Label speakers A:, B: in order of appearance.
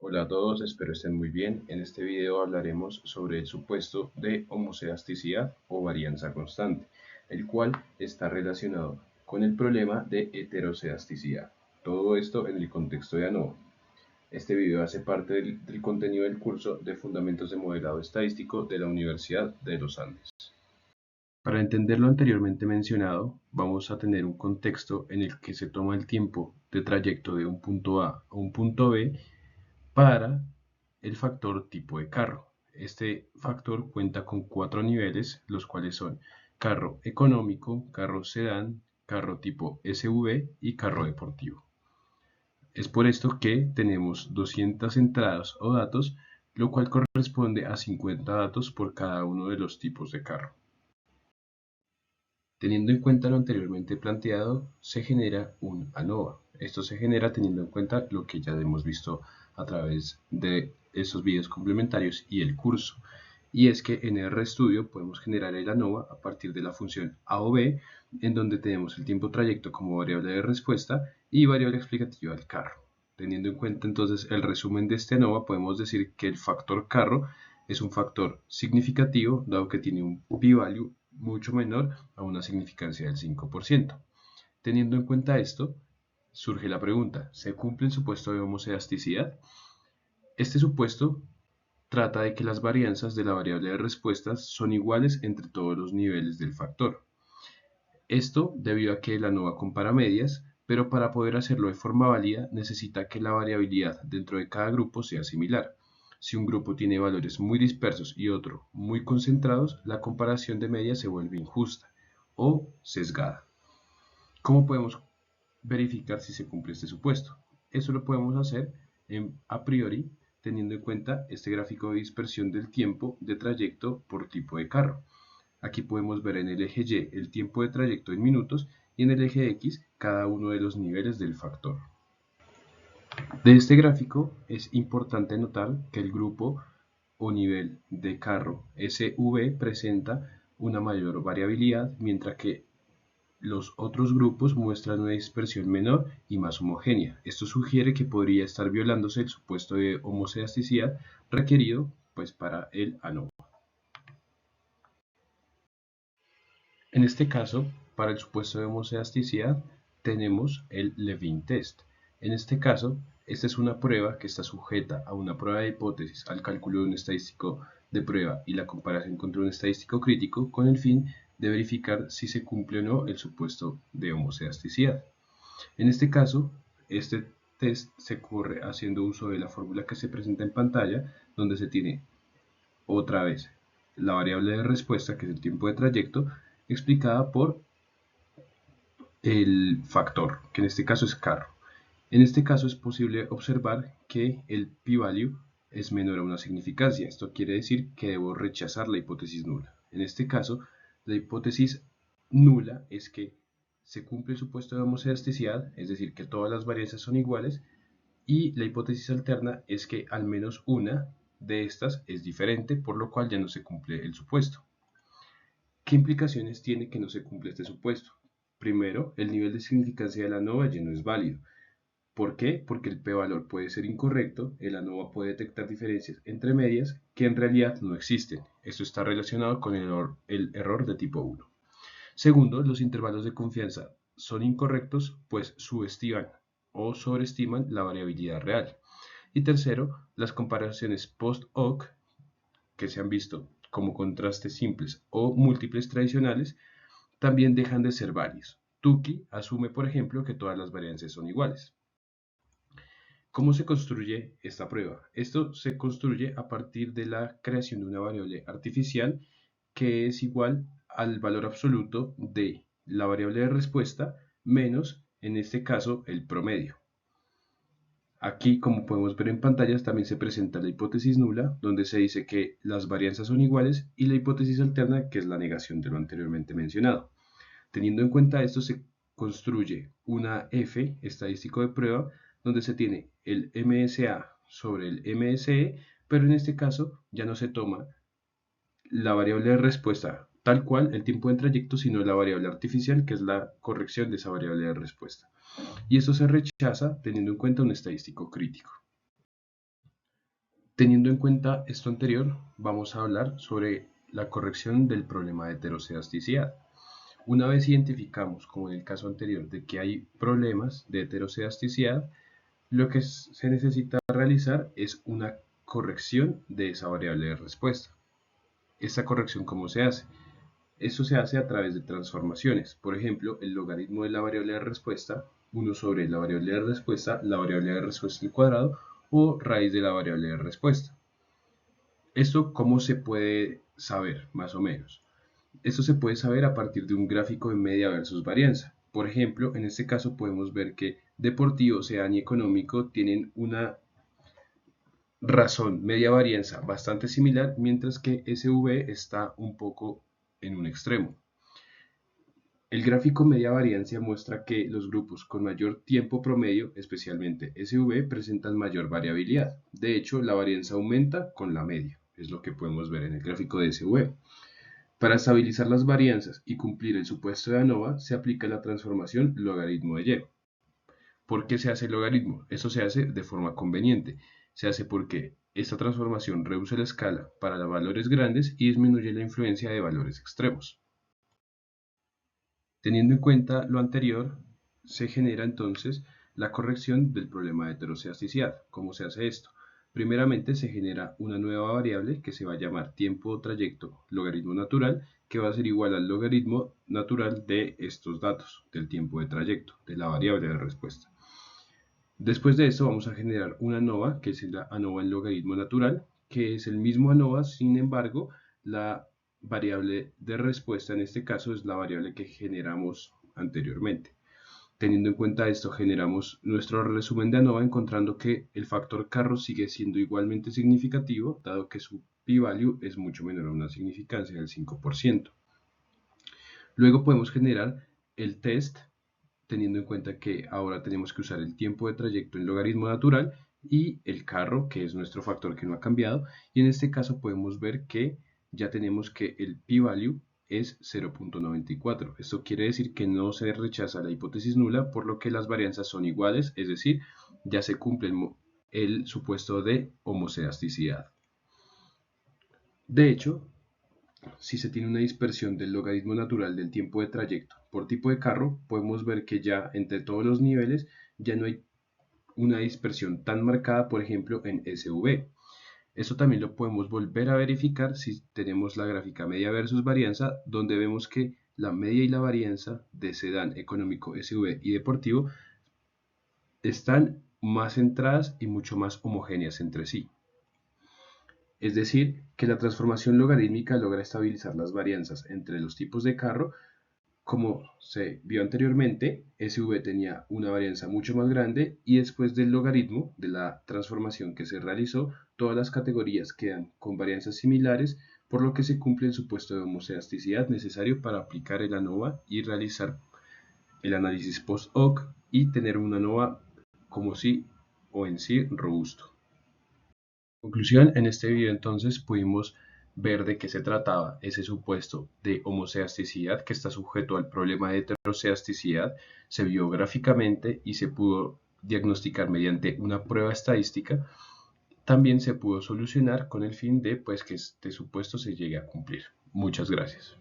A: Hola a todos, espero estén muy bien. En este video hablaremos sobre el supuesto de homoselasticidad o varianza constante, el cual está relacionado con el problema de heteroselasticidad. Todo esto en el contexto de ANOVA. Este video hace parte del contenido del curso de Fundamentos de Modelado Estadístico de la Universidad de los Andes. Para entender lo anteriormente mencionado, vamos a tener un contexto en el que se toma el tiempo de trayecto de un punto A a un punto B para el factor tipo de carro. Este factor cuenta con 4 niveles, los cuales son carro económico, carro sedán, carro tipo SUV y carro deportivo. Es por esto que tenemos 200 entradas o datos, lo cual corresponde a 50 datos por cada uno de los tipos de carro. Teniendo en cuenta lo anteriormente planteado, se genera un ANOVA. Esto se genera teniendo en cuenta lo que ya hemos visto a través de estos videos complementarios y el curso. Y es que en RStudio podemos generar el ANOVA a partir de la función A o B, en donde tenemos el tiempo trayecto como variable de respuesta y variable explicativa del carro. Teniendo en cuenta entonces el resumen de este ANOVA, podemos decir que el factor carro es un factor significativo, dado que tiene un p-value mucho menor a una significancia del 5%. Teniendo en cuenta esto, surge la pregunta, ¿se cumple el supuesto de homoselasticidad? Este supuesto trata de que las varianzas de la variable de respuestas son iguales entre todos los niveles del factor. Esto debido a que la ANOVA compara medias, pero para poder hacerlo de forma válida necesita que la variabilidad dentro de cada grupo sea similar. Si un grupo tiene valores muy dispersos y otro muy concentrados, la comparación de medias se vuelve injusta o sesgada. ¿Cómo podemos verificar si se cumple este supuesto? Eso lo podemos hacer a priori teniendo en cuenta este gráfico de dispersión del tiempo de trayecto por tipo de carro. Aquí podemos ver en el eje Y el tiempo de trayecto en minutos y en el eje X cada uno de los niveles del factor. De este gráfico es importante notar que el grupo o nivel de carro SV presenta una mayor variabilidad, mientras que los otros grupos muestran una dispersión menor y más homogénea. Esto sugiere que podría estar violándose el supuesto de homoselasticidad requerido para el ANOVA. En este caso, para el supuesto de homoselasticidad, tenemos el Levine test. En este caso, esta es una prueba que está sujeta a una prueba de hipótesis, al cálculo de un estadístico de prueba y la comparación contra un estadístico crítico con el fin de verificar si se cumple o no el supuesto de homoselasticidad. En este caso, este test se corre haciendo uso de la fórmula que se presenta en pantalla, donde se tiene otra vez la variable de respuesta, que es el tiempo de trayecto, explicada por el factor, que en este caso es carro. En este caso es posible observar que el p-value es menor a una significancia. Esto quiere decir que debo rechazar la hipótesis nula. En este caso, la hipótesis nula es que se cumple el supuesto de homoselasticidad, es decir, que todas las varianzas son iguales, y la hipótesis alterna es que al menos una de estas es diferente, por lo cual ya no se cumple el supuesto. ¿Qué implicaciones tiene que no se cumple este supuesto? Primero, el nivel de significancia de la ANOVA ya no es válido. ¿Por qué? Porque el p-valor puede ser incorrecto, el ANOVA puede detectar diferencias entre medias que en realidad no existen. Esto está relacionado con el error de tipo 1. Segundo, los intervalos de confianza son incorrectos, pues subestiman o sobreestiman la variabilidad real. Y tercero, las comparaciones post-hoc que se han visto como contrastes simples o múltiples tradicionales también dejan de ser varios. Tukey asume, por ejemplo, que todas las varianzas son iguales. ¿Cómo se construye esta prueba? Esto se construye a partir de la creación de una variable artificial que es igual al valor absoluto de la variable de respuesta menos, en este caso, el promedio. Aquí, como podemos ver en pantallas, también se presenta la hipótesis nula, donde se dice que las varianzas son iguales, y la hipótesis alterna, que es la negación de lo anteriormente mencionado. Teniendo en cuenta esto, se construye una F, estadístico de prueba, donde se tiene el MSA sobre el MSE, pero en este caso ya no se toma la variable de respuesta tal cual, el tiempo de trayecto, sino la variable artificial, que es la corrección de esa variable de respuesta. Y esto se rechaza teniendo en cuenta un estadístico crítico. Teniendo en cuenta esto anterior, vamos a hablar sobre la corrección del problema de heterocedasticidad. Una vez identificamos, como en el caso anterior, de que hay problemas de heterocedasticidad, lo que se necesita realizar es una corrección de esa variable de respuesta. ¿Esta corrección cómo se hace? Esto se hace a través de transformaciones. Por ejemplo, el logaritmo de la variable de respuesta, 1 sobre la variable de respuesta al cuadrado, o raíz de la variable de respuesta. ¿Esto cómo se puede saber, más o menos? Esto se puede saber a partir de un gráfico de media versus varianza. Por ejemplo, en este caso podemos ver que Deportivo, Sedán y Económico tienen una razón media varianza bastante similar, mientras que SV está un poco en un extremo. El gráfico media varianza muestra que los grupos con mayor tiempo promedio, especialmente SV, presentan mayor variabilidad. De hecho, la varianza aumenta con la media, es lo que podemos ver en el gráfico de SV. Para estabilizar las varianzas y cumplir el supuesto de ANOVA, se aplica la transformación logaritmo de y. ¿Por qué se hace el logaritmo? Eso se hace de forma conveniente. Se hace porque esta transformación reduce la escala para los valores grandes y disminuye la influencia de valores extremos. Teniendo en cuenta lo anterior, se genera entonces la corrección del problema de heterocedasticidad. ¿Cómo se hace esto? Primeramente se genera una nueva variable que se va a llamar tiempo o trayecto logaritmo natural, que va a ser igual al logaritmo natural de estos datos, del tiempo de trayecto, de la variable de respuesta. Después de esto vamos a generar una ANOVA, que es la ANOVA en logaritmo natural, que es el mismo ANOVA, sin embargo, la variable de respuesta en este caso es la variable que generamos anteriormente. Teniendo en cuenta esto, generamos nuestro resumen de ANOVA encontrando que el factor carro sigue siendo igualmente significativo, dado que su p-value es mucho menor a una significancia del 5%. Luego podemos generar el test, teniendo en cuenta que ahora tenemos que usar el tiempo de trayecto en logaritmo natural y el carro, que es nuestro factor que no ha cambiado, y en este caso podemos ver que ya tenemos que el p-value es 0.94. Esto quiere decir que no se rechaza la hipótesis nula, por lo que las varianzas son iguales, es decir, ya se cumple el supuesto de homocedasticidad. De hecho, si se tiene una dispersión del logaritmo natural del tiempo de trayecto por tipo de carro, podemos ver que ya entre todos los niveles ya no hay una dispersión tan marcada, por ejemplo, en SV. Esto también lo podemos volver a verificar si tenemos la gráfica media versus varianza, donde vemos que la media y la varianza de Sedán, Económico, SV y Deportivo están más centradas y mucho más homogéneas entre sí. Es decir, que la transformación logarítmica logra estabilizar las varianzas entre los tipos de carro. Como se vio anteriormente, SV tenía una varianza mucho más grande y después del logaritmo de la transformación que se realizó, todas las categorías quedan con varianzas similares, por lo que se cumple el supuesto de homocedasticidad necesario para aplicar el ANOVA y realizar el análisis post-hoc y tener un ANOVA como sí o en sí robusto. En conclusión, en este video entonces pudimos ver de qué se trataba ese supuesto de homocedasticidad que está sujeto al problema de heterocedasticidad, se vio gráficamente y se pudo diagnosticar mediante una prueba estadística. También se pudo solucionar con el fin de que este supuesto se llegue a cumplir. Muchas gracias.